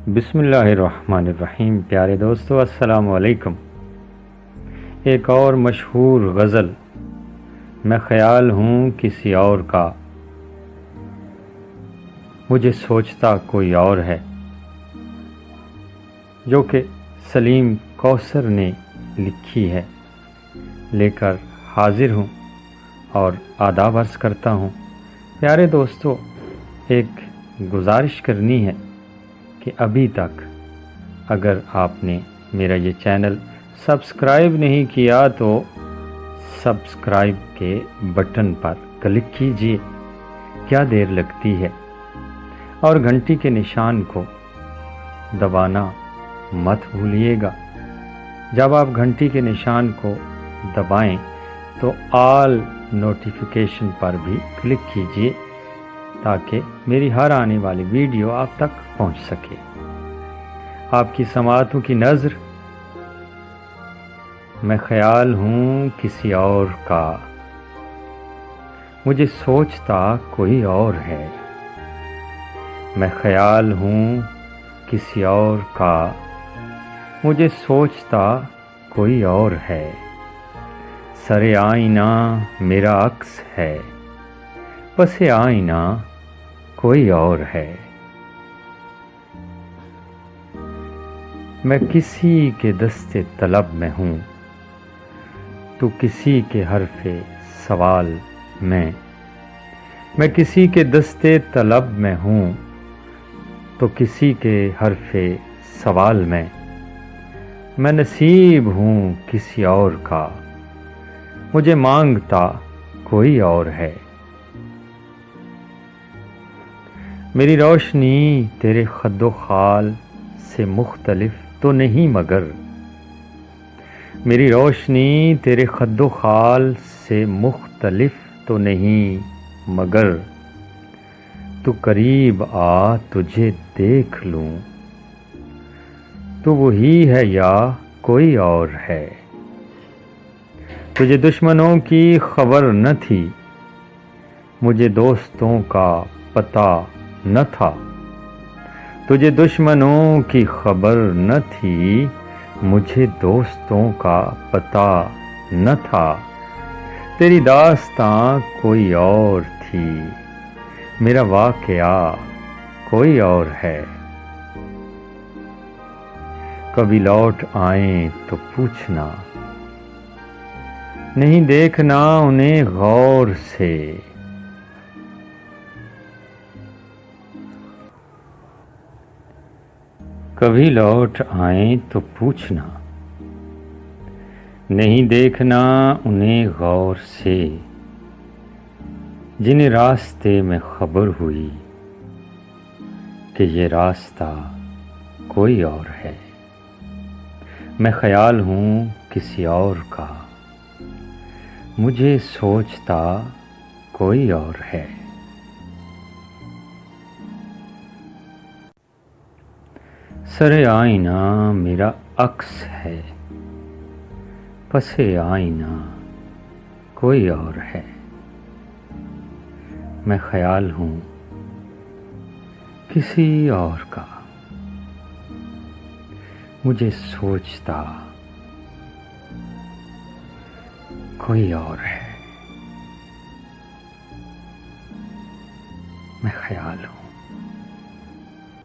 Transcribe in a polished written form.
بسم اللہ الرحمن الرحیم۔ پیارے دوستو السلام علیکم۔ ایک اور مشہور غزل، میں خیال ہوں کسی اور کا، مجھے سوچتا کوئی اور ہے، جو کہ سلیم کوثر نے لکھی ہے، لے کر حاضر ہوں اور آداب عرض کرتا ہوں۔ پیارے دوستو، ایک گزارش کرنی ہے کہ ابھی تک اگر آپ نے میرا یہ چینل سبسکرائب نہیں کیا تو سبسکرائب کے بٹن پر کلک کیجئے، کیا دیر لگتی ہے، اور گھنٹی کے نشان کو دبانا مت بھولیے گا۔ جب آپ گھنٹی کے نشان کو دبائیں تو آل نوٹیفیکیشن پر بھی کلک کیجئے تاکہ میری ہر آنے والی ویڈیو آپ تک پہنچ سکے۔ آپ کی سماعتوں کی نظر، میں خیال ہوں کسی اور کا، مجھے سوچتا کوئی اور ہے۔ میں خیال ہوں کسی اور کا، مجھے سوچتا کوئی اور ہے۔ سر آئینہ میرا عکس ہے، پس آئینہ کوئی اور ہے۔ میں کسی کے دست طلب میں ہوں، تو کسی کے حرف سوال میں۔ میں کسی کے دست طلب میں ہوں، تو کسی کے حرف سوال میں۔ میں نصیب ہوں کسی اور کا، مجھے مانگتا کوئی اور ہے۔ میری روشنی تیرے خد و خال سے مختلف تو نہیں مگر، میری روشنی تیرے خد و خال سے مختلف تو نہیں مگر، تو قریب آ تجھے دیکھ لوں، تو وہی ہے یا کوئی اور ہے۔ تجھے دشمنوں کی خبر نہ تھی، مجھے دوستوں کا پتہ نہ تھا۔ تجھے دشمنوں کی خبر نہ تھی، مجھے دوستوں کا پتہ نہ تھا۔ تیری داستاں کوئی اور تھی، میرا واقعہ کوئی اور ہے۔ کبھی لوٹ آئیں تو پوچھنا، نہیں دیکھنا انہیں غور سے۔ کبھی لوٹ آئیں تو پوچھنا، نہیں دیکھنا انہیں غور سے۔ جنہیں راستے میں خبر ہوئی کہ یہ راستہ کوئی اور ہے۔ میں خیال ہوں کسی اور کا، مجھے سوچتا کوئی اور ہے۔ سر آئینہ میرا عکس ہے، پس آئینہ کوئی اور ہے۔ میں خیال ہوں کسی اور کا، مجھے سوچتا کوئی اور ہے۔ میں خیال ہوں